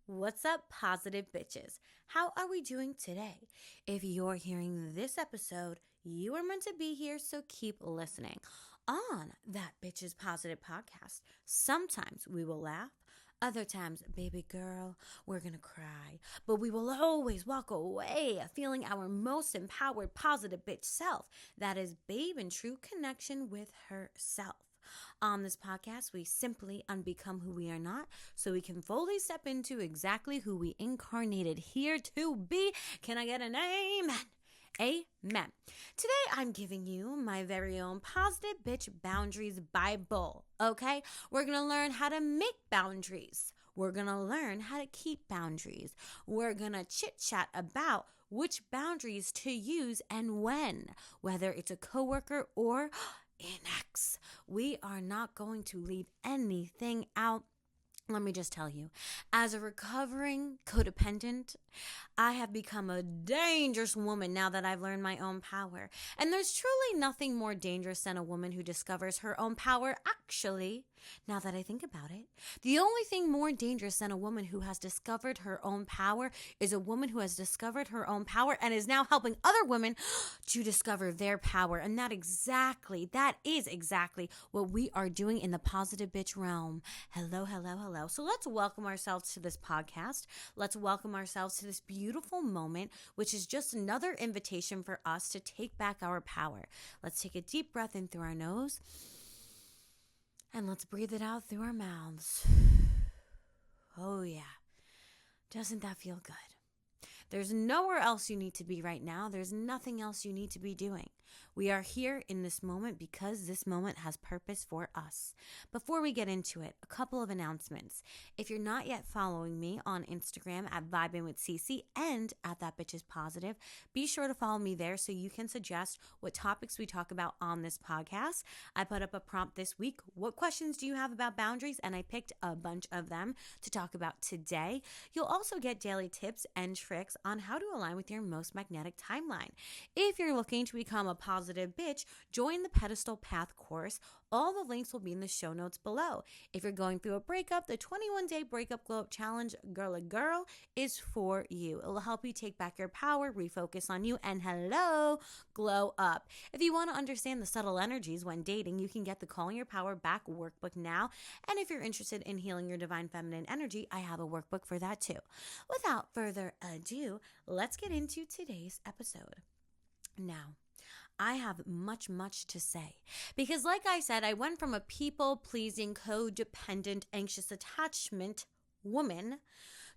What's up, positive bitches? How are we doing today? If you're hearing this episode, you are meant to be here, so keep listening. On That Bitches Positive podcast, sometimes we will laugh, other times, baby girl, we're gonna cry, but we will always walk away feeling our most empowered, positive bitch self. That is babe in true connection with herself. On this podcast, we simply unbecome who we are not so we can fully step into exactly who we incarnated here to be. Can I get an amen? Amen. Today, I'm giving you my very own Positive Bitch Boundaries Bible, okay? We're going to learn how to make boundaries. We're going to learn how to keep boundaries. We're going to chit-chat about which boundaries to use and when, whether it's a coworker or an ex. We are not going to leave anything out. Let me just tell you, as a recovering codependent, I have become a dangerous woman now that I've learned my own power. And there's truly nothing more dangerous than a woman who discovers her own power. Actually, now that I think about it, the only thing more dangerous than a woman who has discovered her own power is a woman who has discovered her own power and is now helping other women to discover their power. And that is exactly what we are doing in the positive bitch realm. Hello, hello, hello. So let's welcome ourselves to this podcast. Let's welcome ourselves to this beautiful moment, which is just another invitation for us to take back our power. Let's take a deep breath in through our nose and let's breathe it out through our mouths. Oh yeah. Doesn't that feel good? There's nowhere else you need to be right now. There's nothing else you need to be doing. We are here in this moment because this moment has purpose for us. Before we get into it, a couple of announcements. If you're not yet following me on Instagram at vibingwithcc and at That Bitch Is Positive, be sure to follow me there so you can suggest what topics we talk about on this podcast. I put up a prompt this week. What questions do you have about boundaries? And I picked a bunch of them to talk about today. You'll also get daily tips and tricks on how to align with your most magnetic timeline. If you're looking to become a positive bitch, join the PEDESTAL Path course. All the links will be in the show notes below. If you're going through a breakup, the 21-day breakup glow up challenge, girl, is for you. It will help you take back your power, refocus on you, and hello, glow up. If you want to understand the subtle energies when dating, you can get the Calling Your Power Back workbook now. And if you're interested in healing your divine feminine energy, I have a workbook for that too. Without further ado, let's get into today's episode. Now, I have much to say because like I said, I went from a people-pleasing, codependent, anxious attachment woman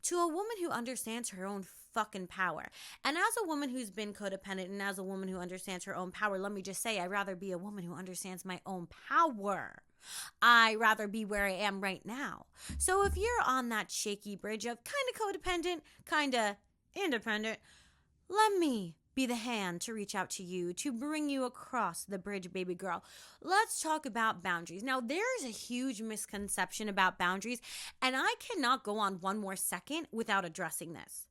to a woman who understands her own fucking power. And as a woman who's been codependent and as a woman who understands her own power, let me just say, I'd rather be a woman who understands my own power. I'd rather be where I am right now. So if you're on that shaky bridge of kind of codependent, kind of independent, let me be the hand to reach out to you, to bring you across the bridge, baby girl. Let's talk about boundaries. Now, there's a huge misconception about boundaries, and I cannot go on one more second without addressing this.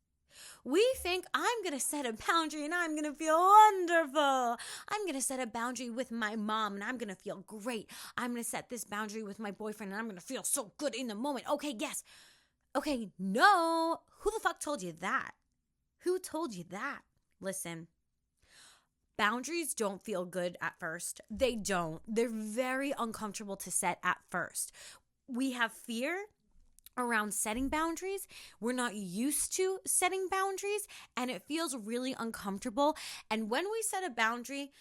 We think I'm going to set a boundary and I'm going to feel wonderful. I'm going to set a boundary with my mom and I'm going to feel great. I'm going to set this boundary with my boyfriend and I'm going to feel so good in the moment. Okay, yes. Okay, no. Who the fuck told you that? Who told you that? Listen, boundaries don't feel good at first. They don't. They're very uncomfortable to set at first. We have fear around setting boundaries. We're not used to setting boundaries, and it feels really uncomfortable. And when we set a boundary,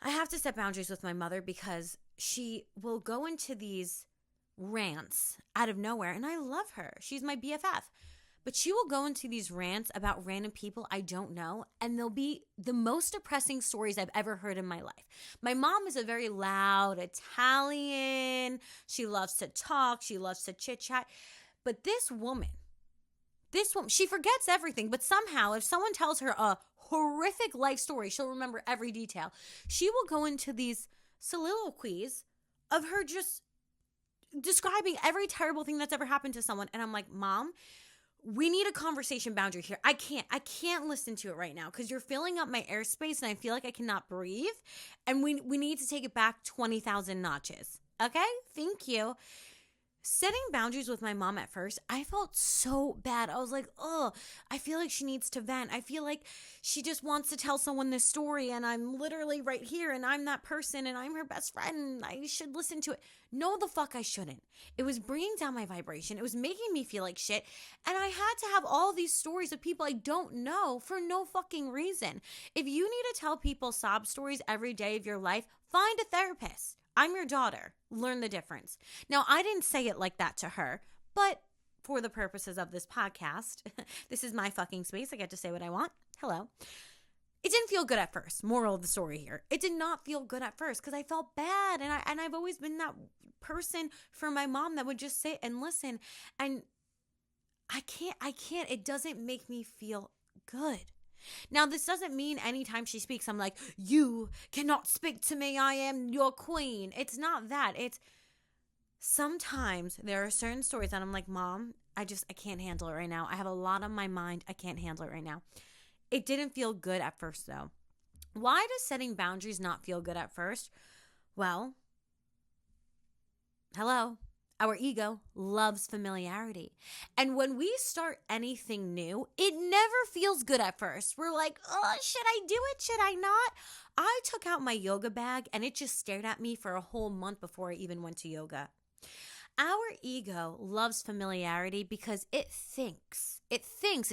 I have to set boundaries with my mother because she will go into these rants out of nowhere, and I love her. She's my BFF. But she will go into these rants about random people I don't know, and they'll be the most depressing stories I've ever heard in my life. My mom is a very loud Italian. She loves to talk. She loves to chit-chat. But this woman, she forgets everything. But somehow, if someone tells her a horrific life story, she'll remember every detail. She will go into these soliloquies of her just describing every terrible thing that's ever happened to someone. And I'm like, Mom, we need a conversation boundary here. I can't listen to it right now because you're filling up my airspace and I feel like I cannot breathe. And we need to take it back 20,000 notches. Okay? Thank you. Setting boundaries with my mom at first, I felt so bad. I was like, oh, I feel like she needs to vent. I feel like she just wants to tell someone this story, and I'm literally right here, and I'm that person, and I'm her best friend. I should listen to it. No, the fuck I shouldn't. It was bringing down my vibration. It was making me feel like shit, and I had to have all these stories of people I don't know for no fucking reason. If you need to tell people sob stories every day of your life, find a therapist. I'm your daughter. Learn the difference. Now, I didn't say it like that to her, but for the purposes of this podcast, this is my fucking space. I get to say what I want. Hello. It didn't feel good at first. Moral of the story here. It did not feel good at first because I felt bad. And I've always been that person for my mom that would just sit and listen. And I can't. It doesn't make me feel good. Now, this doesn't mean anytime she speaks, I'm like, you cannot speak to me. I am your queen. It's not that. It's sometimes there are certain stories that I'm like, Mom, I can't handle it right now. I have a lot on my mind. I can't handle it right now. It didn't feel good at first, though. Why does setting boundaries not feel good at first? Well, hello. Our ego loves familiarity. And when we start anything new, it never feels good at first. We're like, oh, should I do it? Should I not? I took out my yoga bag and it just stared at me for a whole month before I even went to yoga. Our ego loves familiarity because it thinks. It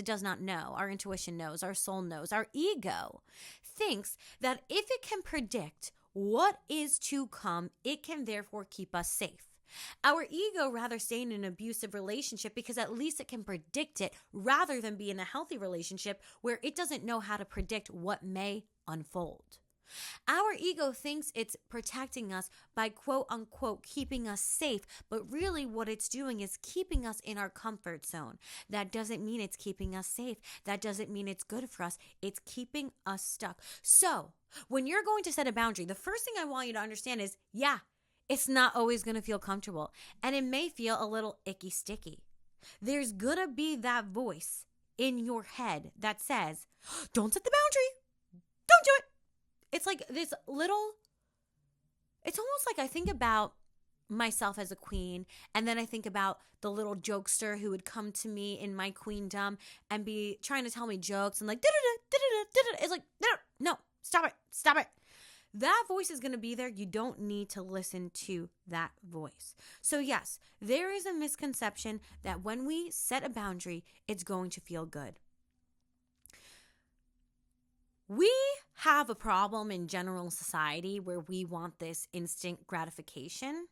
does not know. Our intuition knows. Our soul knows. Our ego thinks that if it can predict what is to come, it can therefore keep us safe. Our ego rather stay in an abusive relationship because at least it can predict it rather than be in a healthy relationship where it doesn't know how to predict what may unfold. Our ego thinks it's protecting us by quote unquote keeping us safe, but really what it's doing is keeping us in our comfort zone. That doesn't mean it's keeping us safe. That doesn't mean it's good for us. It's keeping us stuck. So when you're going to set a boundary, the first thing I want you to understand is, it's not always going to feel comfortable, and it may feel a little icky sticky. There's going to be that voice in your head that says, don't set the boundary. Don't do it. It's like this little, it's almost like I think about myself as a queen, and then I think about the little jokester who would come to me in my queendom and be trying to tell me jokes and like, it's like, no, stop it. That voice is going to be there. You don't need to listen to that voice. So yes, there is a misconception that when we set a boundary, it's going to feel good. We have a problem in general society where we want this instant gratification.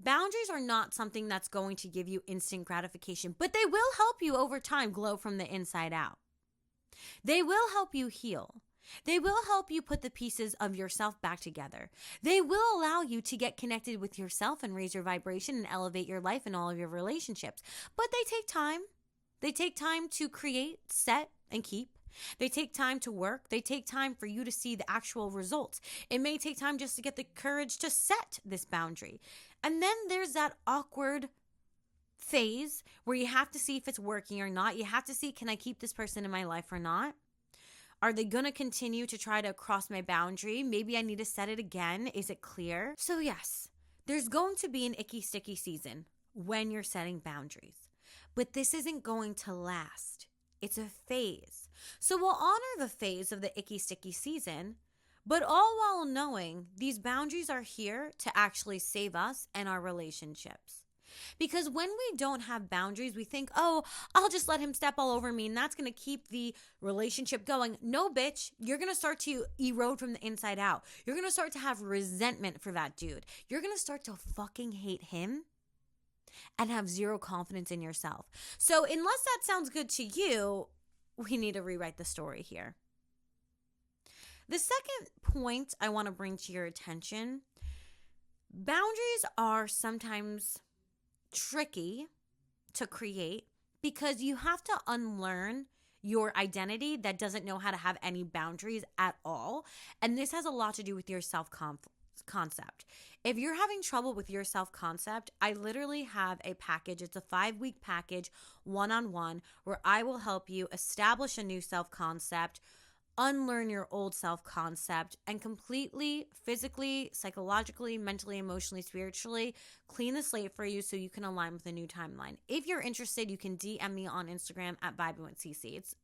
Boundaries are not something that's going to give you instant gratification, but they will help you over time glow from the inside out. They will help you heal. They will help you put the pieces of yourself back together. They will allow you to get connected with yourself and raise your vibration and elevate your life and all of your relationships. But they take time. They take time to create, set, and keep. They take time to work. They take time for you to see the actual results. It may take time just to get the courage to set this boundary. And then there's that awkward phase where you have to see if it's working or not. You have to see, can I keep this person in my life or not? Are they going to continue to try to cross my boundary? Maybe I need to set it again. Is it clear? So yes, there's going to be an icky sticky season when you're setting boundaries. But this isn't going to last. It's a phase. So we'll honor the phase of the icky sticky season, but all while knowing these boundaries are here to actually save us and our relationships. Because when we don't have boundaries, we think, oh, I'll just let him step all over me and that's going to keep the relationship going. No, bitch, you're going to start to erode from the inside out. You're going to start to have resentment for that dude. You're going to start to fucking hate him and have zero confidence in yourself. So unless that sounds good to you, we need to rewrite the story here. The second point I want to bring to your attention, boundaries are sometimes tricky to create because you have to unlearn your identity that doesn't know how to have any boundaries at all. And this has a lot to do with your self-concept. If you're having trouble with your self-concept, I literally have a package. It's a 5-week package, one-on-one, where I will help you establish a new self-concept, unlearn your old self-concept and completely physically, psychologically, mentally, emotionally, spiritually clean the slate for you so you can align with a new timeline. If you're interested, you can DM me on Instagram at vibingwithcc. It's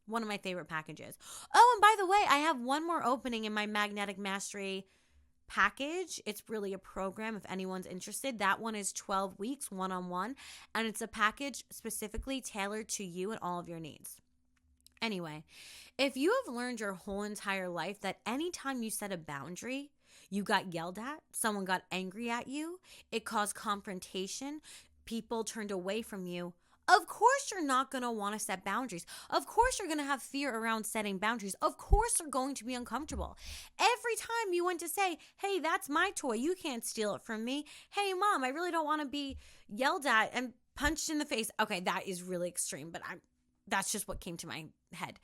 one of my favorite packages. Oh, and by the way, I have one more opening in my Magnetic Mastery package. It's really a program if anyone's interested. That one is 12 weeks, one-on-one, and it's a package specifically tailored to you and all of your needs. Anyway, if you have learned your whole entire life that anytime you set a boundary, you got yelled at, someone got angry at you, it caused confrontation, people turned away from you, of course you're not going to want to set boundaries. Of course you're going to have fear around setting boundaries. Of course you're going to be uncomfortable. Every time you went to say, hey, that's my toy, you can't steal it from me. Hey, mom, I really don't want to be yelled at and punched in the face. Okay, that is really extreme, but that's just what came to my head.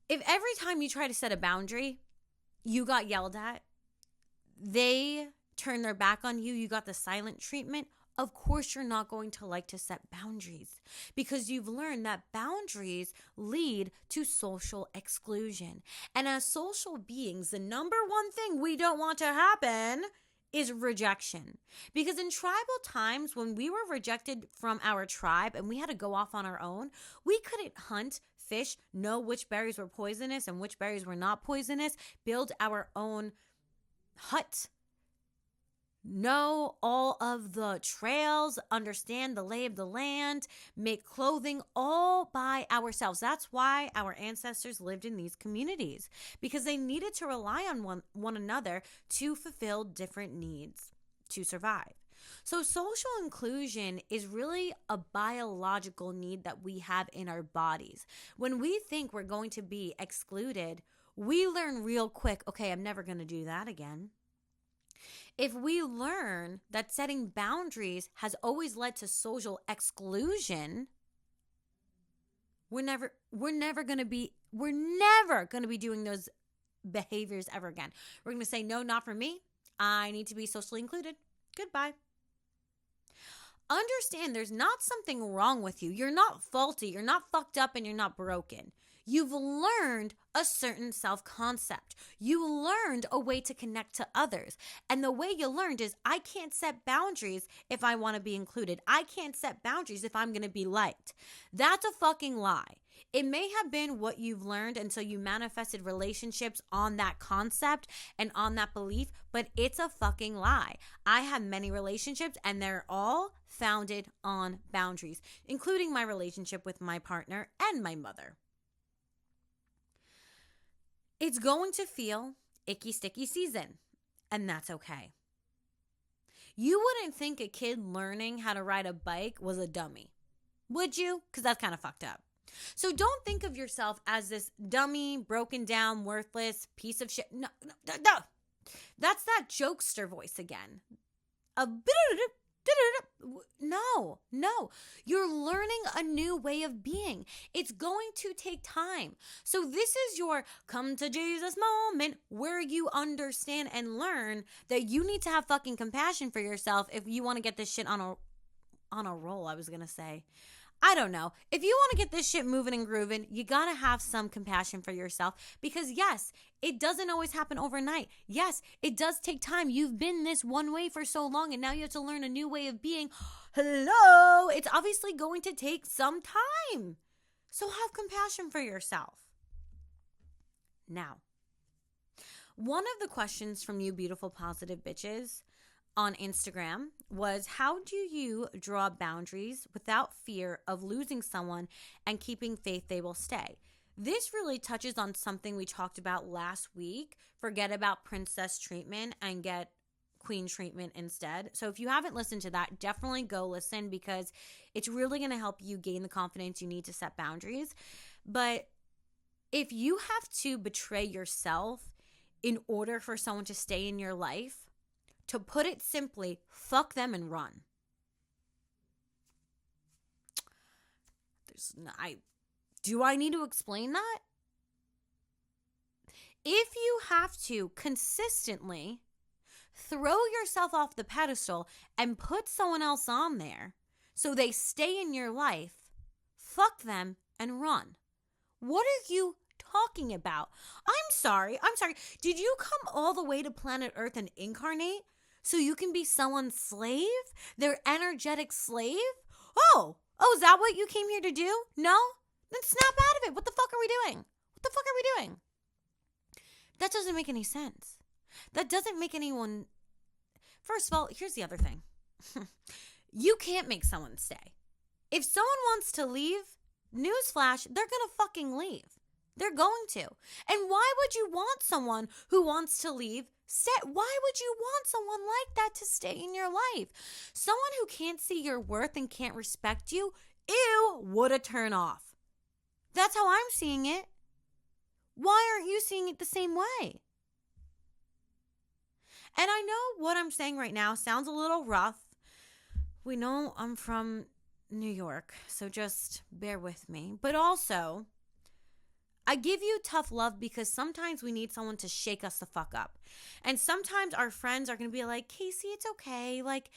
If every time you try to set a boundary, you got yelled at, they turned their back on you, you got the silent treatment, of course you're not going to like to set boundaries because you've learned that boundaries lead to social exclusion. And as social beings, the number one thing we don't want to happen is rejection. Because in tribal times, when we were rejected from our tribe and we had to go off on our own, we couldn't hunt, fish, know which berries were poisonous and which berries were not poisonous, build our own hut, know all of the trails, understand the lay of the land, make clothing all by ourselves. That's why our ancestors lived in these communities, because they needed to rely on one another to fulfill different needs to survive. So social inclusion is really a biological need that we have in our bodies. When we think we're going to be excluded, we learn real quick, okay, I'm never going to do that again. If we learn that setting boundaries has always led to social exclusion, we're never going to be doing those behaviors ever again. We're going to say, no, not for me. I need to be socially included. Goodbye. Understand there's not something wrong with you. You're not faulty. You're not fucked up, and you're not broken. You've learned a certain self-concept. You learned a way to connect to others. And the way you learned is, I can't set boundaries if I want to be included. I can't set boundaries if I'm going to be liked. That's a fucking lie. It may have been what you've learned, and so you manifested relationships on that concept and on that belief, but it's a fucking lie. I have many relationships, and they're all founded on boundaries, including my relationship with my partner and my mother. It's going to feel icky, sticky season, and that's okay. You wouldn't think a kid learning how to ride a bike was a dummy, would you? Because that's kind of fucked up. So don't think of yourself as this dummy, broken down, worthless piece of shit. No. That's that jokester voice again. No. You're learning a new way of being. It's going to take time. So this is your come to Jesus moment where you understand and learn that you need to have fucking compassion for yourself if you want to get this shit on a roll, I was going to say. I don't know. If you want to get this shit moving and grooving, you got to have some compassion for yourself because yes, it doesn't always happen overnight. Yes, it does take time. You've been this one way for so long and now you have to learn a new way of being. Hello, it's obviously going to take some time. So have compassion for yourself. Now, one of the questions from you beautiful positive bitches on Instagram was, how do you draw boundaries without fear of losing someone and keeping faith they will stay? This really touches on something we talked about last week. Forget about princess treatment and get queen treatment instead. So if you haven't listened to that, definitely go listen because it's really going to help you gain the confidence you need to set boundaries. But if you have to betray yourself in order for someone to stay in your life, to put it simply, fuck them and run. Do I need to explain that? If you have to consistently throw yourself off the pedestal and put someone else on there so they stay in your life, fuck them and run. What are you talking about? I'm sorry. Did you come all the way to planet Earth and incarnate so you can be someone's slave? Their energetic slave? Oh, is that what you came here to do? No? Then snap out of it. What the fuck are we doing? That doesn't make any sense. That doesn't make anyone... First of all, here's the other thing. You can't make someone stay. If someone wants to leave, newsflash, they're going to fucking leave. They're going to. And why would you want someone who wants to leave stay? Why would you want someone like that to stay in your life? Someone who can't see your worth and can't respect you, ew, what a turn off. That's how I'm seeing it. Why aren't you seeing it the same way? And I know what I'm saying right now sounds a little rough. We know I'm from New York, so just bear with me. But also, I give you tough love because sometimes we need someone to shake us the fuck up. And sometimes our friends are going to be like, Casey, it's okay. Like,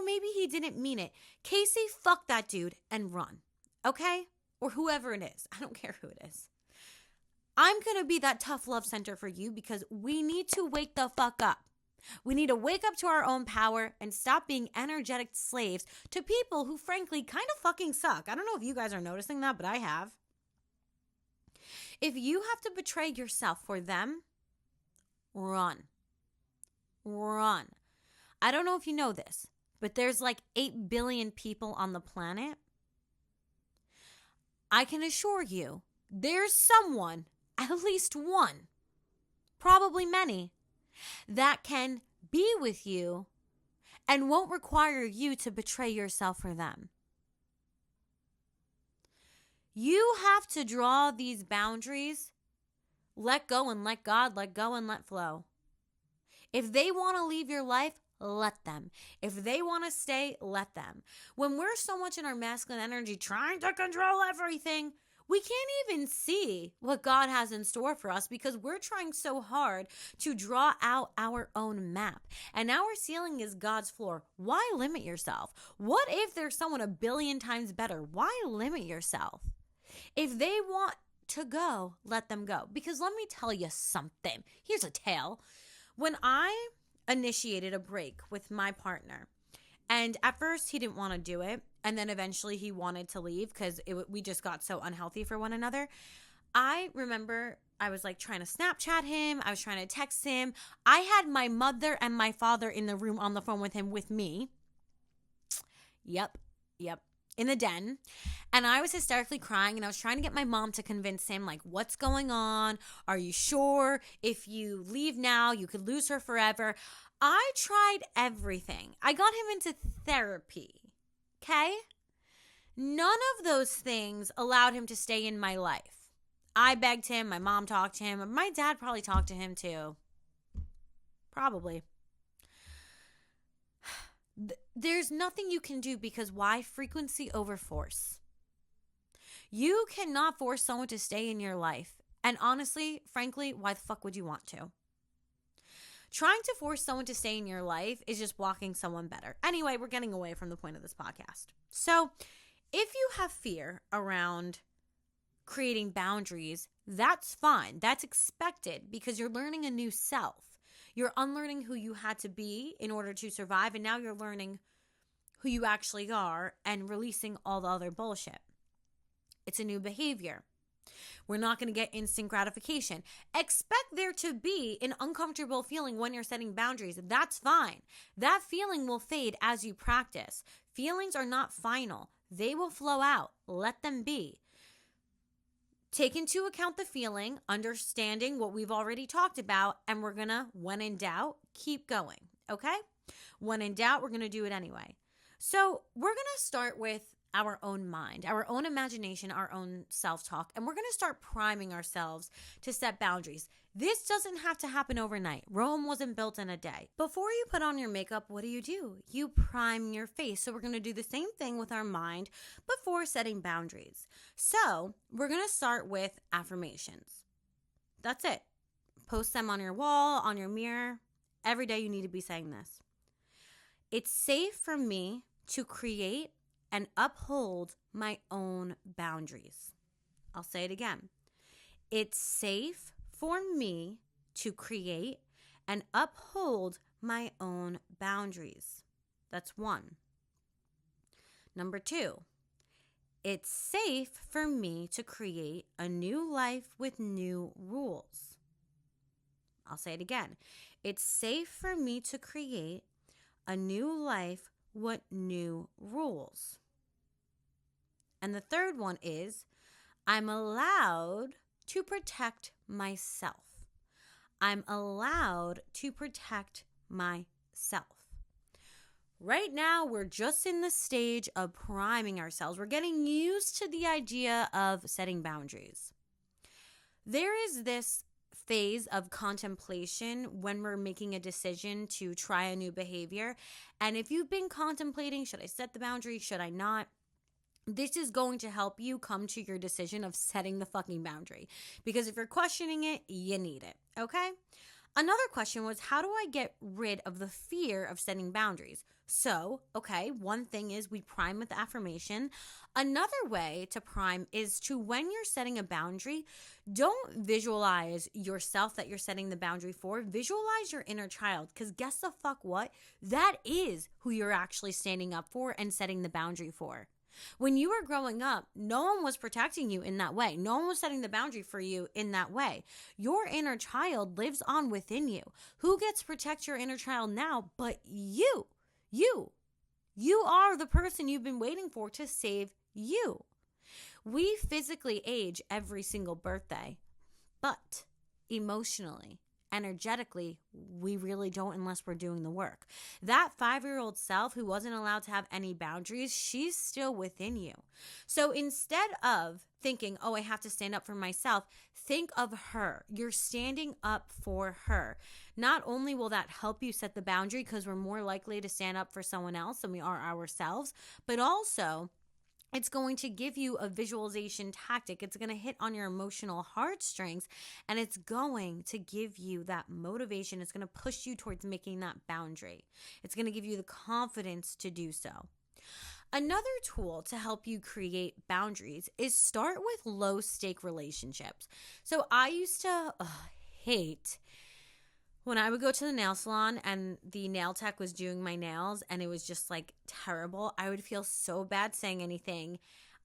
maybe he didn't mean it. Casey, fuck that dude and run. Okay? Or whoever it is. I don't care who it is. I'm going to be that tough love center for you because we need to wake the fuck up. We need to wake up to our own power and stop being energetic slaves to people who frankly kind of fucking suck. I don't know if you guys are noticing that, but I have. If you have to betray yourself for them, run. Run. I don't know if you know this, but there's like 8 billion people on the planet. I can assure you, there's someone, at least one, probably many, that can be with you and won't require you to betray yourself for them. You have to draw these boundaries, let go and let God, let go and let flow. If they want to leave your life, let them. If they want to stay, let them. When we're so much in our masculine energy trying to control everything, we can't even see what God has in store for us because we're trying so hard to draw out our own map. And our ceiling is God's floor. Why limit yourself? What if there's someone 1 billion times better? Why limit yourself? If they want to go, let them go. Because let me tell you something. Here's a tale. When I initiated a break with my partner, and at first he didn't want to do it, and then eventually he wanted to leave because we just got so unhealthy for one another. I remember I was like trying to Snapchat him. I was trying to text him. I had my mother and my father in the room on the phone with him with me. Yep. In the den. And I was hysterically crying and I was trying to get my mom to convince him, like, what's going on? Are you sure? If you leave now, you could lose her forever. I tried everything. I got him into therapy. Okay? None of those things allowed him to stay in my life. I begged him. My mom talked to him. My dad probably talked to him too. Probably. There's nothing you can do because why? Frequency over force. You cannot force someone to stay in your life. And honestly, frankly, why the fuck would you want to? Trying to force someone to stay in your life is just blocking someone better. Anyway, we're getting away from the point of this podcast. So if you have fear around creating boundaries, that's fine. That's expected because you're learning a new self. You're unlearning who you had to be in order to survive, and now you're learning who you actually are and releasing all the other bullshit. It's a new behavior. We're not going to get instant gratification. Expect there to be an uncomfortable feeling when you're setting boundaries. That's fine. That feeling will fade as you practice. Feelings are not final. They will flow out. Let them be. Take into account the feeling, understanding what we've already talked about, and we're going to, when in doubt, keep going, okay? When in doubt, we're going to do it anyway. So we're going to start with our own mind, our own imagination, our own self-talk, and we're going to start priming ourselves to set boundaries. This doesn't have to happen overnight. Rome wasn't built in a day. Before you put on your makeup, what do? You prime your face. So we're going to do the same thing with our mind before setting boundaries. So we're going to start with affirmations. That's it. Post them on your wall, on your mirror. Every day you need to be saying this. It's safe for me to create and uphold my own boundaries. I'll say it again. It's safe for me to create and uphold my own boundaries. That's one. Number 2, it's safe for me to create a new life with new rules. I'll say it again. It's safe for me to create a new life with new rules. And the third one is, I'm allowed to protect myself. I'm allowed to protect myself. Right now, we're just in the stage of priming ourselves. We're getting used to the idea of setting boundaries. There is this phase of contemplation when we're making a decision to try a new behavior. And if you've been contemplating, should I set the boundary? Should I not? This is going to help you come to your decision of setting the fucking boundary. Because if you're questioning it, you need it. Okay? Another question was, how do I get rid of the fear of setting boundaries? So, okay, one thing is we prime with affirmation. Another way to prime is to, when you're setting a boundary, don't visualize yourself that you're setting the boundary for. Visualize your inner child, because guess the fuck what? That is who you're actually standing up for and setting the boundary for. When you were growing up, no one was protecting you in that way. No one was setting the boundary for you in that way. Your inner child lives on within you. Who gets to protect your inner child now but you? You are the person you've been waiting for to save you. We physically age every single birthday, but emotionally, energetically, we really don't unless we're doing the work. That 5-year-old self who wasn't allowed to have any boundaries, she's still within you. So instead of thinking, oh, I have to stand up for myself, think of her. You're standing up for her. Not only will that help you set the boundary because we're more likely to stand up for someone else than we are ourselves, but also it's going to give you a visualization tactic. It's going to hit on your emotional heartstrings, and it's going to give you that motivation. It's going to push you towards making that boundary. It's going to give you the confidence to do so. Another tool to help you create boundaries is start with low-stake relationships. So I used to hate when I would go to the nail salon and the nail tech was doing my nails and it was just like terrible. I would feel so bad saying anything.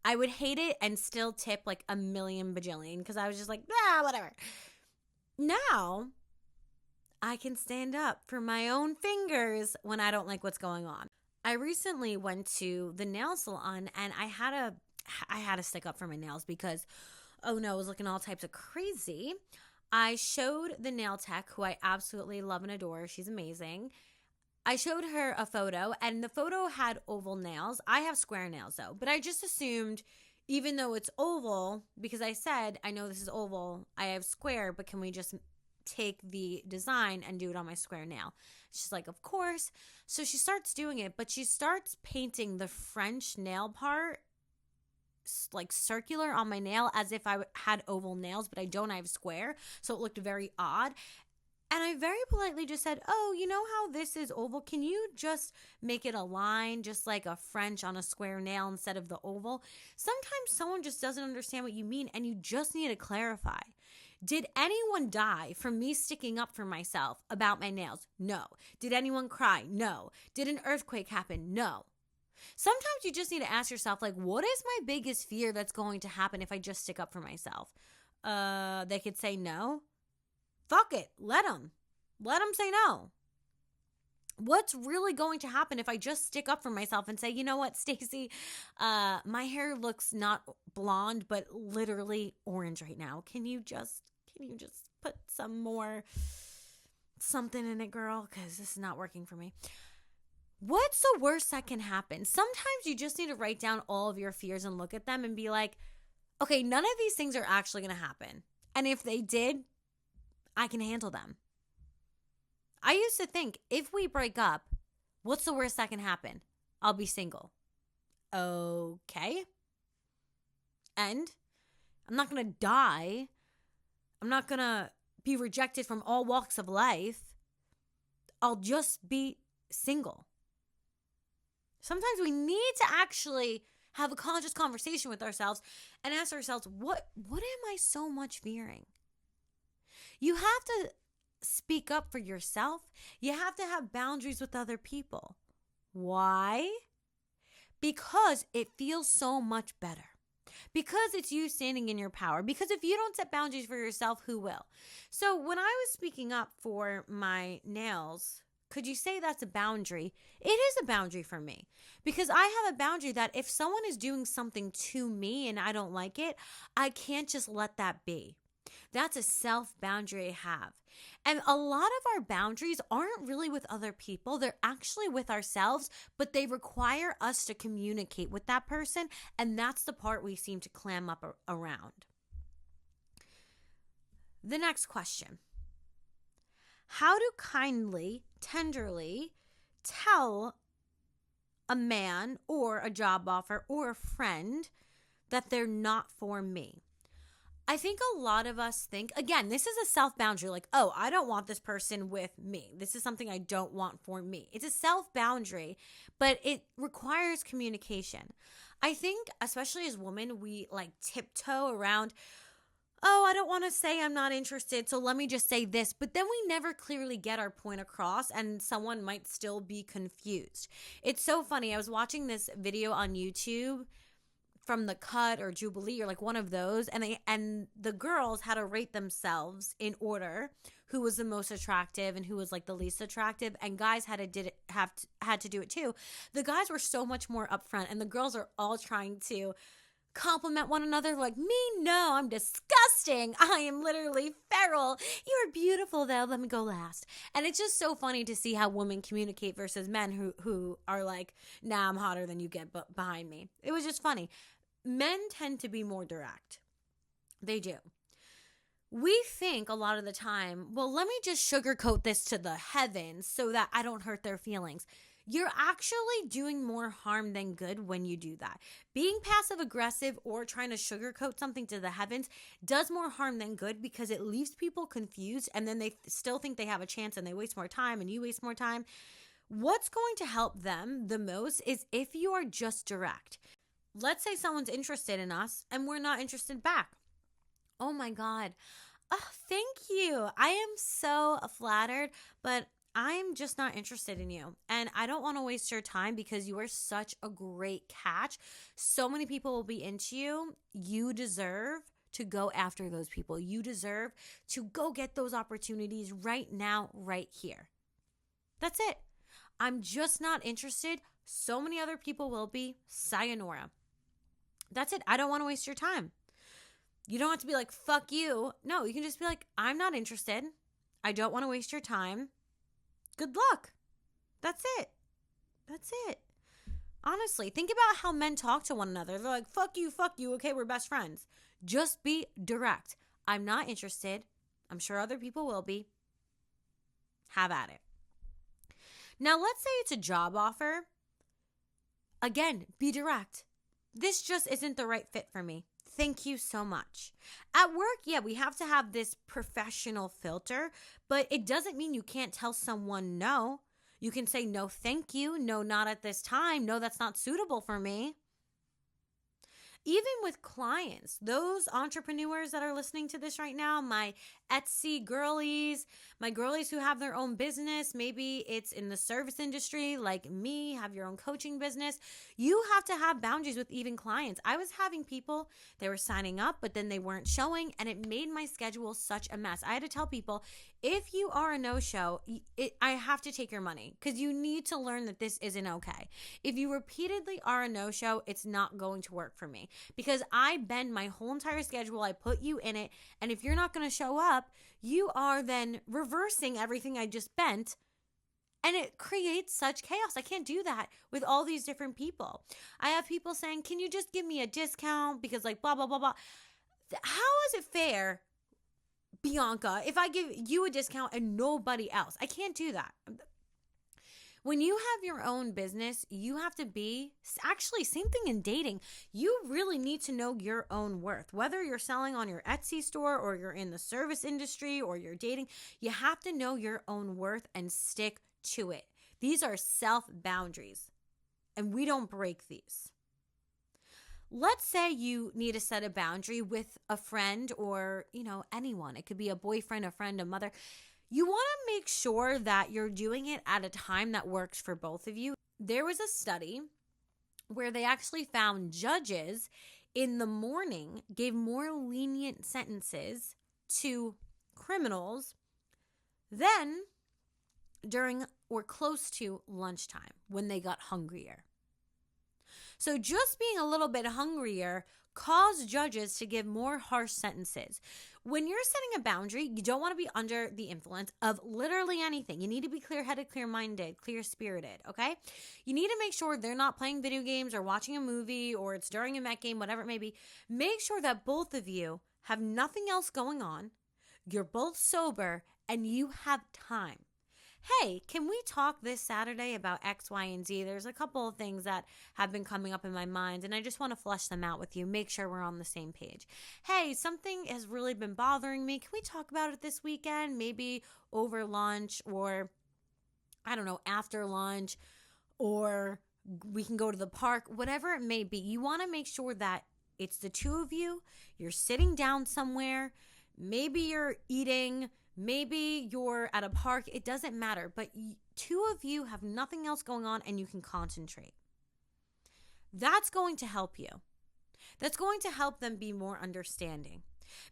I would hate it and still tip like a million bajillion because I was just like, whatever. Now I can stand up for my own fingers when I don't like what's going on. I recently went to the nail salon and I had to stick up for my nails because, oh no, I was looking all types of crazy. I showed the nail tech, who I absolutely love and adore. She's amazing. I showed her a photo, and the photo had oval nails. I have square nails, though. But I just assumed, even though it's oval, because I said, I know this is oval, I have square, but can we just take the design and do it on my square nail? She's like, of course. So she starts doing it, but she starts painting the French nail part like circular on my nail as if I had oval nails, but I don't. I have square, so it looked very odd. And I very politely just said, oh, you know how this is oval? Can you just make it a line, just like a French on a square nail instead of the oval? Sometimes someone just doesn't understand what you mean, and you just need to clarify. Did anyone die from me sticking up for myself about my nails? No. Did anyone cry? No. Did an earthquake happen? No. Sometimes you just need to ask yourself, like, what is my biggest fear that's going to happen if I just stick up for myself? They could say no. Fuck it. Let them say no. What's really going to happen if I just stick up for myself and say, you know what, Stacey, my hair looks not blonde, but literally orange right now. Can you just put some more something in it, girl? Because this is not working for me. What's the worst that can happen? Sometimes you just need to write down all of your fears and look at them and be like, okay, none of these things are actually going to happen. And if they did, I can handle them. I used to think, if we break up, what's the worst that can happen? I'll be single. Okay. And I'm not going to die. I'm not going to be rejected from all walks of life. I'll just be single. Sometimes we need to actually have a conscious conversation with ourselves and ask ourselves, what am I so much fearing? You have to speak up for yourself. You have to have boundaries with other people. Why? Because it feels so much better. Because it's you standing in your power. Because if you don't set boundaries for yourself, who will? So when I was speaking up for my nails, could you say that's a boundary? It is a boundary for me. Because I have a boundary that if someone is doing something to me and I don't like it, I can't just let that be. That's a self-boundary I have. And a lot of our boundaries aren't really with other people. They're actually with ourselves, but they require us to communicate with that person. And that's the part we seem to clam up around. The next question. How to kindly, tenderly tell a man or a job offer or a friend that they're not for me? I think a lot of us think, again, this is a self-boundary, like, oh, I don't want this person with me. This is something I don't want for me. It's a self-boundary, but it requires communication. I think, especially as women, we like tiptoe around, oh, I don't want to say I'm not interested, so let me just say this. But then we never clearly get our point across, and someone might still be confused. It's so funny. I was watching this video on YouTube from The Cut or Jubilee or like one of those, and the girls had to rate themselves in order who was the most attractive and who was like the least attractive, and guys had to do it too. The guys were so much more upfront, and the girls are all trying to compliment one another like, me, no, I'm disgusting. I am literally feral. You're beautiful though. Let me go last. And it's just so funny to see how women communicate versus men who are like, nah, I'm hotter than you, get behind me. It was just funny. Men tend to be more direct. They do. We think a lot of the time, well, let me just sugarcoat this to the heavens so that I don't hurt their feelings. You're actually doing more harm than good when you do that. Being passive aggressive or trying to sugarcoat something to the heavens does more harm than good because it leaves people confused, and then they still think they have a chance and they waste more time and you waste more time. What's going to help them the most is if you are just direct. Let's say someone's interested in us and we're not interested back. Oh my God. Oh, thank you. I am so flattered, but I'm just not interested in you. And I don't want to waste your time because you are such a great catch. So many people will be into you. You deserve to go after those people. You deserve to go get those opportunities right now, right here. That's it. I'm just not interested. So many other people will be. Sayonara. That's it. I don't want to waste your time. You don't have to be like, fuck you. No, you can just be like, I'm not interested. I don't want to waste your time. Good luck. That's it. That's it. Honestly, think about how men talk to one another. They're like, fuck you. Okay, we're best friends. Just be direct. I'm not interested. I'm sure other people will be. Have at it. Now, let's say it's a job offer. Again, be direct. This just isn't the right fit for me. Thank you so much. At work, yeah, we have to have this professional filter, but it doesn't mean you can't tell someone no. You can say no, thank you. No, not at this time. No, that's not suitable for me. Even with clients, those entrepreneurs that are listening to this right now, my Etsy girlies, my girlies who have their own business, maybe it's in the service industry like me, have your own coaching business. You have to have boundaries with even clients. I was having people, they were signing up, but then they weren't showing, and it made my schedule such a mess. I had to tell people, if you are a no-show, I have to take your money because you need to learn that this isn't okay. If you repeatedly are a no-show, it's not going to work for me because I bend my whole entire schedule. I put you in it. And if you're not going to show up, you are then reversing everything I just bent. And it creates such chaos. I can't do that with all these different people. I have people saying, can you just give me a discount? Because like blah, blah, blah, blah. How is it fair, Bianca, if I give you a discount and nobody else? I can't do that. When you have your own business, you have to be, actually, same thing in dating. You really need to know your own worth. Whether you're selling on your Etsy store or you're in the service industry or you're dating, you have to know your own worth and stick to it. These are self-boundaries, and we don't break these. let's say you need to set a boundary with a friend or, anyone. It could be a boyfriend, a friend, a mother. You want to make sure that you're doing it at a time that works for both of you. There was a study where they actually found judges in the morning gave more lenient sentences to criminals than during or close to lunchtime when they got hungrier. So just being a little bit hungrier caused judges to give more harsh sentences. When you're setting a boundary, you don't want to be under the influence of literally anything. You need to be clear-headed, clear-minded, clear-spirited, okay? You need to make sure they're not playing video games or watching a movie or it's during a Met game, whatever it may be. Make sure that both of you have nothing else going on. You're both sober and you have time. Hey, can we talk this Saturday about X, Y, and Z? There's a couple of things that have been coming up in my mind, and I just want to flesh them out with you. Make sure we're on the same page. Hey, something has really been bothering me. Can we talk about it this weekend? Maybe over lunch or, I don't know, after lunch, or we can go to the park, whatever it may be. You want to make sure that it's the two of you. You're sitting down somewhere. Maybe you're eating. Maybe you're at a park. It doesn't matter. But two of you have nothing else going on and you can concentrate. That's going to help you. That's going to help them be more understanding.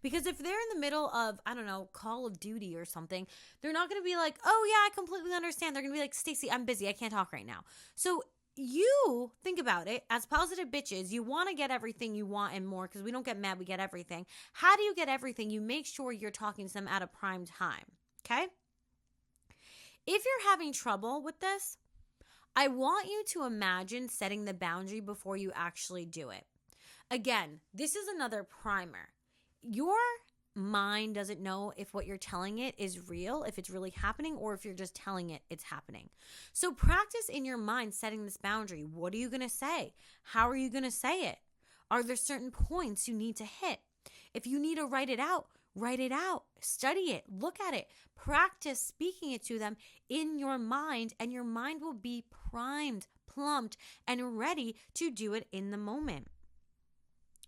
Because if they're in the middle of, I don't know, Call of Duty or something, they're not going to be like, oh yeah, I completely understand. They're going to be like, Stacey, I'm busy. I can't talk right now. So you think about it as positive bitches. You want to get everything you want and more because we don't get mad. We get everything. How do you get everything? You make sure you're talking to them at a prime time. Okay. If you're having trouble with this, I want you to imagine setting the boundary before you actually do it. Again, this is another primer. Your mind doesn't know if what you're telling it is real, if it's really happening, or if you're just telling it it's happening. So practice in your mind setting this boundary. What are you going to say? How are you going to say it? Are there certain points you need to hit? If you need to write it out, study it, look at it, practice speaking it to them in your mind, and your mind will be primed, plumbed, and ready to do it in the moment.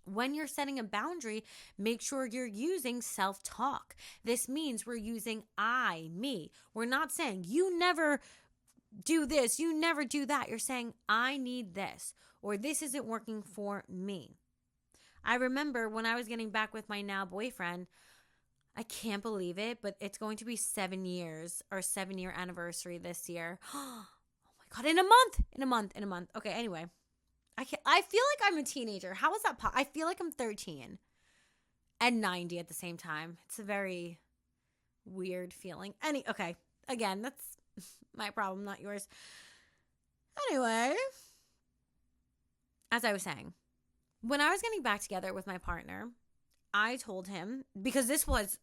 When you're setting a boundary, make sure you're using self-talk. This means we're using I, me. We're not saying you never do this, you never do that. You're saying I need this, or this isn't working for me. I remember when I was getting back with my now boyfriend, I can't believe it, but it's going to be 7 years, our 7-year anniversary this year. Oh my God, in a month. Okay, anyway. I feel like I'm a teenager. How is that I feel like I'm 13 and 90 at the same time. It's a very weird feeling. Okay. Again, that's my problem, not yours. Anyway, as I was saying, when I was getting back together with my partner, I told him, because he was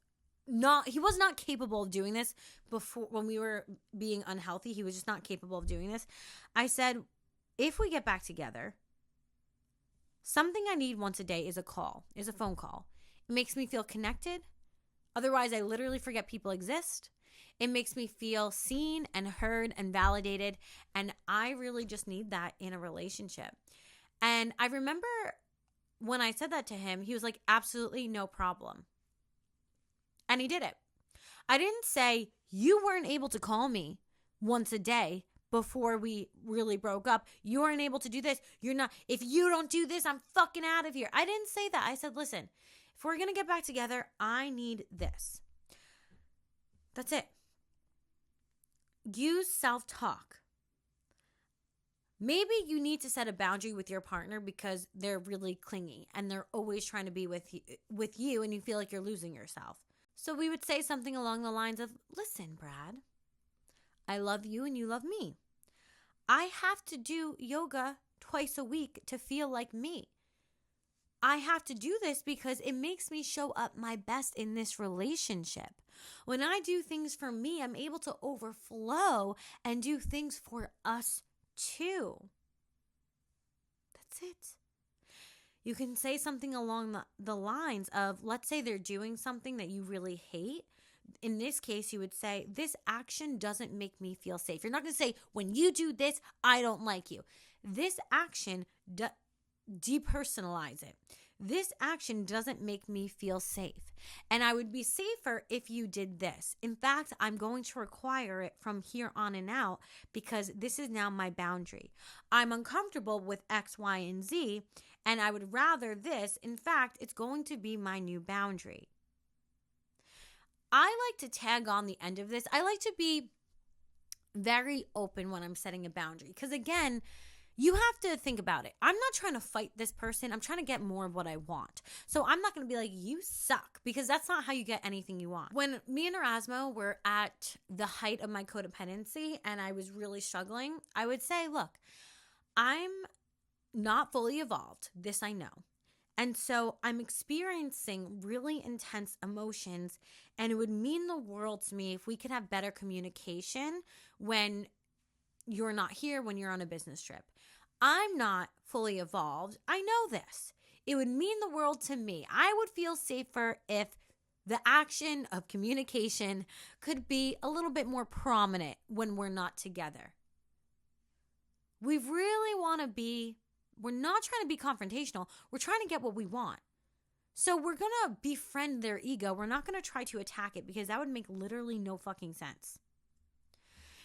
not capable of doing this before when we were being unhealthy. He was just not capable of doing this. I said, if we get back together, something I need once a day is a phone call. It makes me feel connected. Otherwise, I literally forget people exist. It makes me feel seen and heard and validated. And I really just need that in a relationship. And I remember when I said that to him, he was like, absolutely no problem. And he did it. I didn't say, you weren't able to call me once a day before we really broke up. You weren't able to do this. If you don't do this, I'm fucking out of here. I didn't say that. I said, listen, if we're going to get back together, I need this. That's it. Use self-talk. Maybe you need to set a boundary with your partner because they're really clingy and they're always trying to be with you and you feel like you're losing yourself. So we would say something along the lines of, listen, Brad, I love you and you love me. I have to do yoga twice a week to feel like me. I have to do this because it makes me show up my best in this relationship. When I do things for me, I'm able to overflow and do things for us too. That's it. You can say something along the lines of, let's say they're doing something that you really hate. In this case, you would say, this action doesn't make me feel safe. You're not going to say, when you do this, I don't like you. This action depersonalize it. This action doesn't make me feel safe, and I would be safer if you did this. In fact, I'm going to require it from here on and out because this is now my boundary. I'm uncomfortable with X, Y, and Z, and I would rather this. In fact, it's going to be my new boundary. I like to tag on the end of this. I like to be very open when I'm setting a boundary because, again, you have to think about it. I'm not trying to fight this person. I'm trying to get more of what I want. So I'm not going to be like, you suck, because that's not how you get anything you want. When me and Erasmo were at the height of my codependency and I was really struggling, I would say, look, I'm not fully evolved. This I know. And so I'm experiencing really intense emotions, and it would mean the world to me if we could have better communication when you're not here, when you're on a business trip. I'm not fully evolved. I know this. It would mean the world to me. I would feel safer if the action of communication could be a little bit more prominent when we're not together. We really want to be, we're not trying to be confrontational. We're trying to get what we want. So we're going to befriend their ego. We're not going to try to attack it because that would make literally no fucking sense.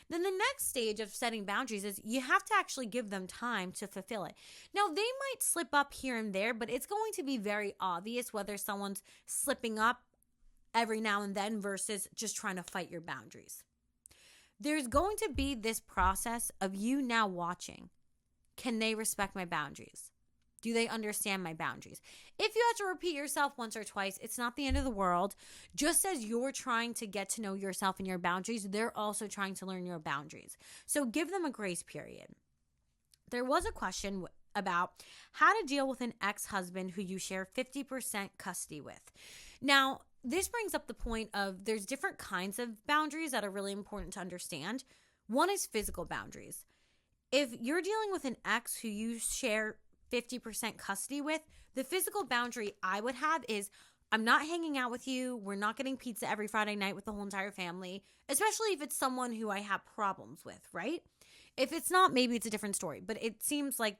Then the next stage of setting boundaries is you have to actually give them time to fulfill it. Now, they might slip up here and there, but it's going to be very obvious whether someone's slipping up every now and then versus just trying to fight your boundaries. There's going to be this process of you now watching. Can they respect my boundaries? Do they understand my boundaries? If you have to repeat yourself once or twice, it's not the end of the world. Just as you're trying to get to know yourself and your boundaries, they're also trying to learn your boundaries. So give them a grace period. There was a question about how to deal with an ex-husband who you share 50% custody with. Now, this brings up the point of there's different kinds of boundaries that are really important to understand. One is physical boundaries. If you're dealing with an ex who you share 50% custody with, the physical boundary I would have is I'm not hanging out with you. We're not getting pizza every Friday night with the whole entire family, especially if it's someone who I have problems with, right? If it's not, maybe it's a different story, but it seems like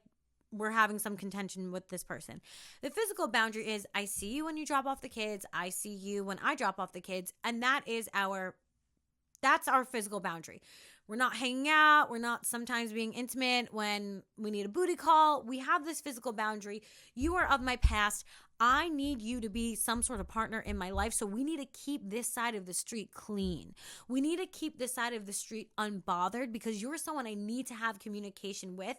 we're having some contention with this person. The physical boundary is I see you when you drop off the kids. I see you when I drop off the kids. And that's our physical boundary. We're not hanging out. We're not sometimes being intimate when we need a booty call. We have this physical boundary. You are of my past. I need you to be some sort of partner in my life. So we need to keep this side of the street clean. We need to keep this side of the street unbothered because you're someone I need to have communication with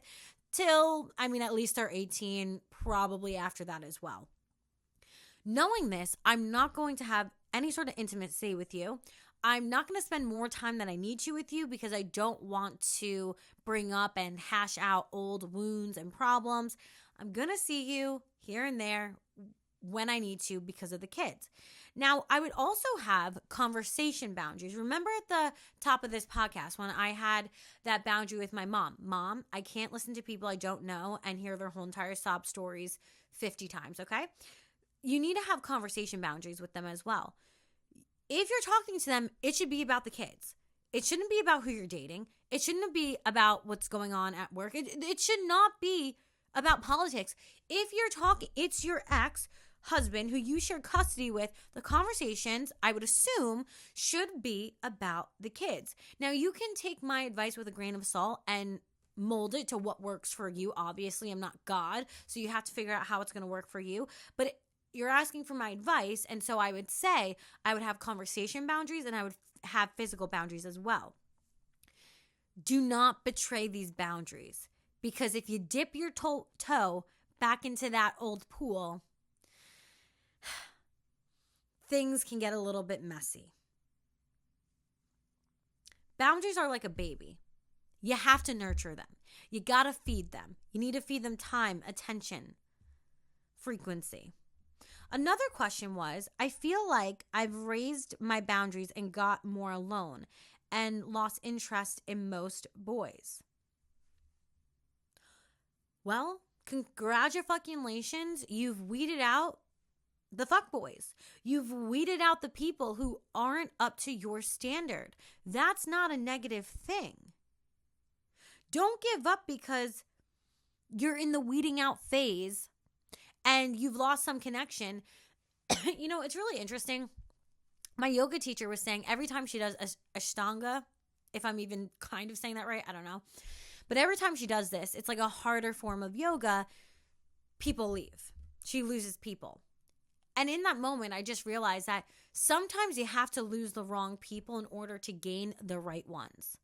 till, at least they're 18, probably after that as well. Knowing this, I'm not going to have any sort of intimacy with you. I'm not going to spend more time than I need to with you because I don't want to bring up and hash out old wounds and problems. I'm going to see you here and there when I need to because of the kids. Now, I would also have conversation boundaries. Remember at the top of this podcast when I had that boundary with my mom? Mom, I can't listen to people I don't know and hear their whole entire sob stories 50 times, okay? You need to have conversation boundaries with them as well. If you're talking to them, it should be about the kids. It shouldn't be about who you're dating. It shouldn't be about what's going on at work. It should not be about politics. If you're talking, it's your ex-husband who you share custody with. The conversations, I would assume, should be about the kids. Now, you can take my advice with a grain of salt and mold it to what works for you. Obviously, I'm not God, so you have to figure out how it's going to work for you. But you're asking for my advice, and so I would say I would have conversation boundaries and I would have physical boundaries as well. Do not betray these boundaries because if you dip your toe back into that old pool, things can get a little bit messy. Boundaries are like a baby. You have to nurture them. You got to feed them. You need to feed them time, attention, frequency. Another question was, I feel like I've raised my boundaries and got more alone and lost interest in most boys. Well, congratulations, you've weeded out the fuckboys. You've weeded out the people who aren't up to your standard. That's not a negative thing. Don't give up because you're in the weeding out phase and you've lost some connection. It's really interesting. My yoga teacher was saying every time she does Ashtanga, if I'm even kind of saying that right, I don't know. But every time she does this, it's like a harder form of yoga, people leave. She loses people. And in that moment, I just realized that sometimes you have to lose the wrong people in order to gain the right ones.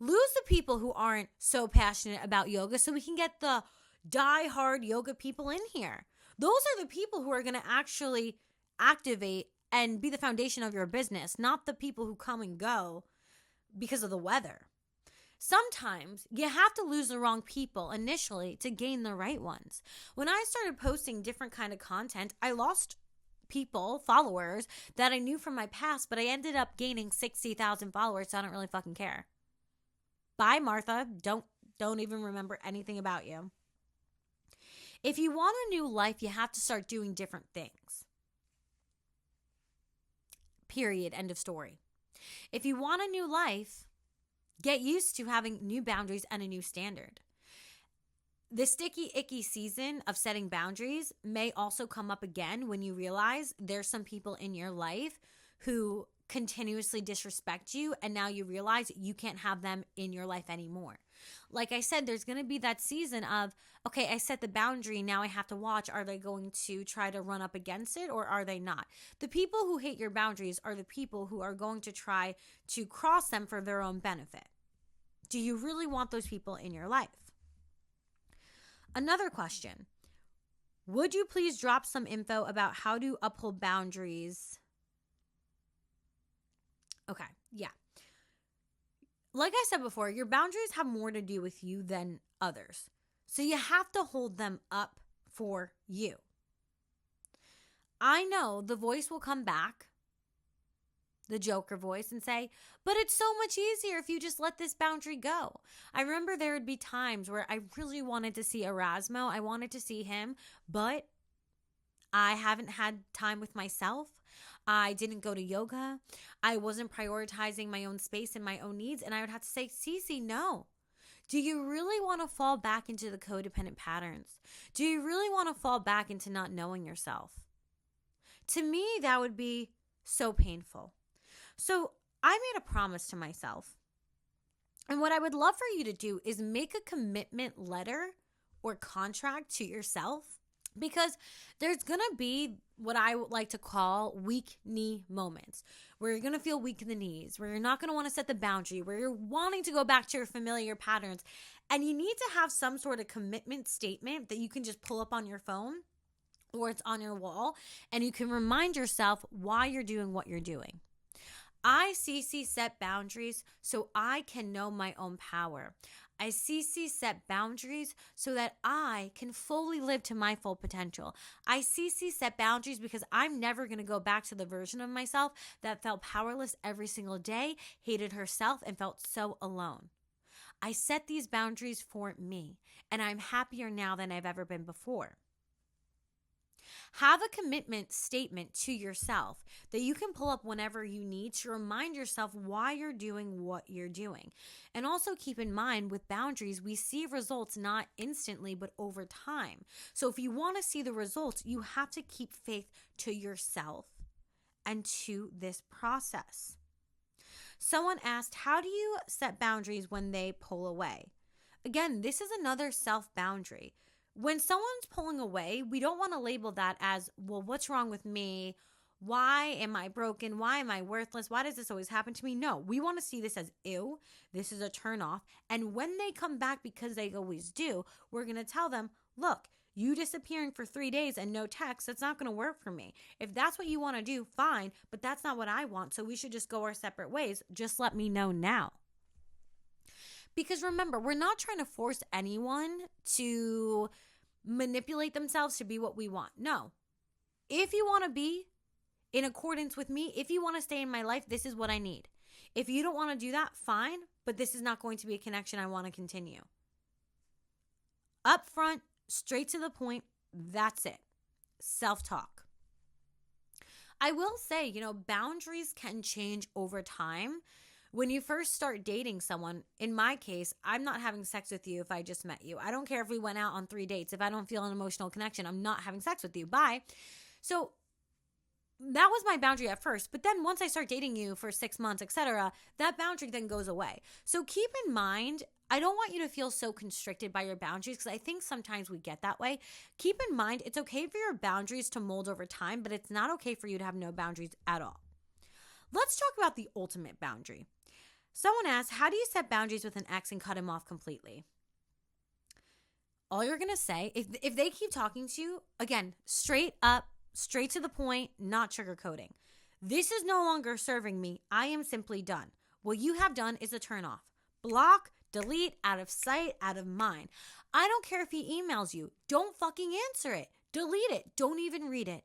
Lose the people who aren't so passionate about yoga so we can get the die-hard yoga people in here. Those are the people who are going to actually activate and be the foundation of your business, not the people who come and go because of the weather. Sometimes you have to lose the wrong people initially to gain the right ones. When I started posting different kind of content, I lost people, followers that I knew from my past, but I ended up gaining 60,000 followers, so I don't really fucking care. Bye, Martha. Don't even remember anything about you. If you want a new life, you have to start doing different things. Period. End of story. If you want a new life, get used to having new boundaries and a new standard. The sticky, icky season of setting boundaries may also come up again when you realize there's some people in your life who continuously disrespect you, and now you realize you can't have them in your life anymore. Like I said, there's going to be that season of, okay, I set the boundary, now I have to watch, are they going to try to run up against it or are they not? The people who hate your boundaries are the people who are going to try to cross them for their own benefit. Do you really want those people in your life? Another question. Would you please drop some info about how to uphold boundaries? Okay, yeah. Like I said before, your boundaries have more to do with you than others. So you have to hold them up for you. I know the voice will come back, the Joker voice, and say, but it's so much easier if you just let this boundary go. I remember there would be times where I really wanted to see Erasmo. I wanted to see him, but I haven't had time with myself. I didn't go to yoga. I wasn't prioritizing my own space and my own needs. And I would have to say, Cece, no. Do you really want to fall back into the codependent patterns? Do you really want to fall back into not knowing yourself? To me, that would be so painful. So I made a promise to myself. And what I would love for you to do is make a commitment letter or contract to yourself, because there's going to be what I would like to call weak knee moments, where you're going to feel weak in the knees, where you're not going to want to set the boundary, where you're wanting to go back to your familiar patterns. And you need to have some sort of commitment statement that you can just pull up on your phone or it's on your wall, and you can remind yourself why you're doing what you're doing. I, Cece, set boundaries so I can know my own power. I, Cece, set boundaries so that I can fully live to my full potential. I, Cece, set boundaries because I'm never going to go back to the version of myself that felt powerless every single day, hated herself, and felt so alone. I set these boundaries for me, and I'm happier now than I've ever been before. Have a commitment statement to yourself that you can pull up whenever you need to remind yourself why you're doing what you're doing. And also keep in mind, with boundaries, we see results not instantly, but over time. So if you want to see the results, you have to keep faith to yourself and to this process. Someone asked, how do you set boundaries when they pull away? Again, this is another self-boundary. When someone's pulling away, we don't want to label that as, well, what's wrong with me? Why am I broken? Why am I worthless? Why does this always happen to me? No, we want to see this as, ew, this is a turn off. And when they come back, because they always do, we're going to tell them, look, you disappearing for 3 days and no text, that's not going to work for me. If that's what you want to do, fine, but that's not what I want. So we should just go our separate ways. Just let me know now. Because remember, we're not trying to force anyone to manipulate themselves to be what we want. No. If you want to be in accordance with me, if you want to stay in my life, this is what I need. If you don't want to do that, fine, but this is not going to be a connection I want to continue. Up front, straight to the point, that's it. Self-talk. I will say, boundaries can change over time. When you first start dating someone, in my case, I'm not having sex with you if I just met you. I don't care if we went out on 3 dates. If I don't feel an emotional connection, I'm not having sex with you. Bye. So that was my boundary at first. But then once I start dating you for 6 months, etc., that boundary then goes away. So keep in mind, I don't want you to feel so constricted by your boundaries because I think sometimes we get that way. Keep in mind, it's okay for your boundaries to mold over time, but it's not okay for you to have no boundaries at all. Let's talk about the ultimate boundary. Someone asked, how do you set boundaries with an ex and cut him off completely? All you're going to say, if they keep talking to you, again, straight up, straight to the point, not sugarcoating. This is no longer serving me. I am simply done. What you have done is a turn off. Block, delete, out of sight, out of mind. I don't care if he emails you. Don't fucking answer it. Delete it. Don't even read it.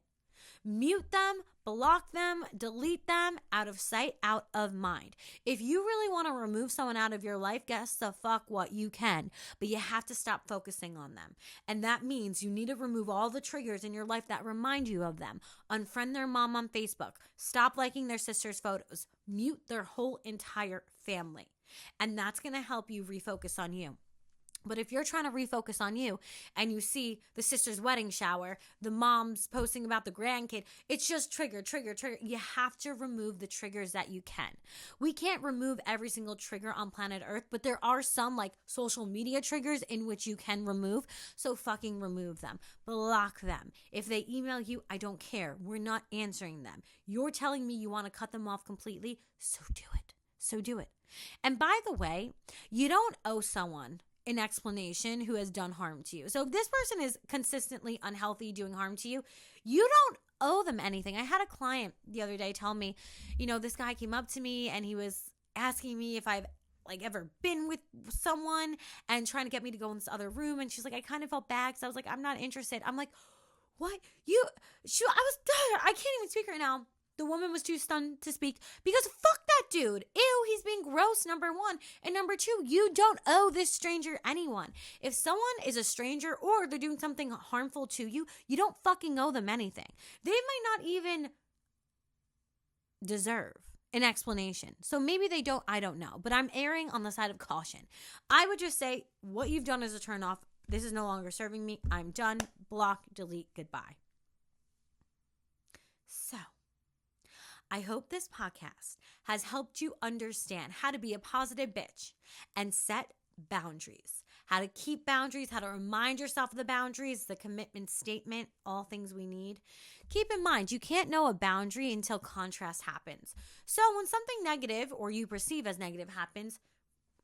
Mute them, block them, delete them, out of sight, out of mind. If you really want to remove someone out of your life, guess the fuck what, you can. But you have to stop focusing on them. And that means you need to remove all the triggers in your life that remind you of them. Unfriend their mom on Facebook. Stop liking their sister's photos. Mute their whole entire family. And that's going to help you refocus on you. But if you're trying to refocus on you and you see the sister's wedding shower, the mom's posting about the grandkid, it's just trigger. You have to remove the triggers that you can. We can't remove every single trigger on planet Earth, but there are some like social media triggers in which you can remove. So fucking remove them. Block them. If they email you, I don't care. We're not answering them. You're telling me you want to cut them off completely, so do it. And by the way, you don't owe someone an explanation who has done harm to you. So if this person is consistently unhealthy, doing harm to you, you don't owe them anything. I had a client the other day tell me, this guy came up to me and he was asking me if I've ever been with someone and trying to get me to go in this other room. And she's like, I kind of felt bad because I was like, I'm not interested. I'm like, what? I can't even speak right now. The woman was too stunned to speak because fuck that dude. Ew, he's being gross, number one. And number two, you don't owe this stranger anyone. If someone is a stranger or they're doing something harmful to you, you don't fucking owe them anything. They might not even deserve an explanation. So maybe they don't, I don't know. But I'm erring on the side of caution. I would just say what you've done is a turn off. This is no longer serving me. I'm done. Block, delete, goodbye. So I hope this podcast has helped you understand how to be a positive bitch and set boundaries, how to keep boundaries, how to remind yourself of the boundaries, the commitment statement, all things we need. Keep in mind, you can't know a boundary until contrast happens. So when something negative or you perceive as negative happens,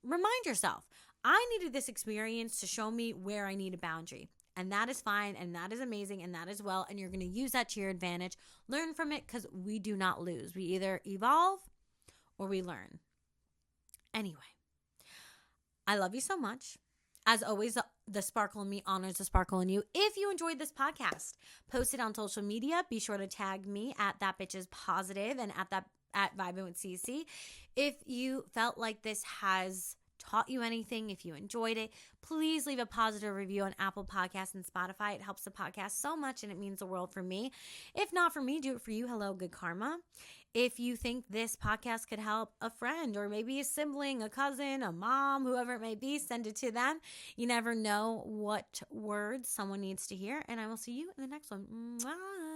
remind yourself, I needed this experience to show me where I need a boundary. And that is fine, and that is amazing, and that is well, and you're going to use that to your advantage. Learn from it because we do not lose. We either evolve or we learn. Anyway, I love you so much. As always, the sparkle in me honors the sparkle in you. If you enjoyed this podcast, post it on social media. Be sure to tag me at That Bitch Is Positive and at Vibing with CC. If you felt like this has taught you anything, if you enjoyed it, please leave a positive review on Apple Podcasts and Spotify. It helps the podcast so much and it means the world for me. If not for me, do it for you. Hello, good karma. If you think this podcast could help a friend or maybe a sibling, a cousin, a mom, whoever it may be, send it to them. You never know what words someone needs to hear. And I will see you in the next one. Mwah.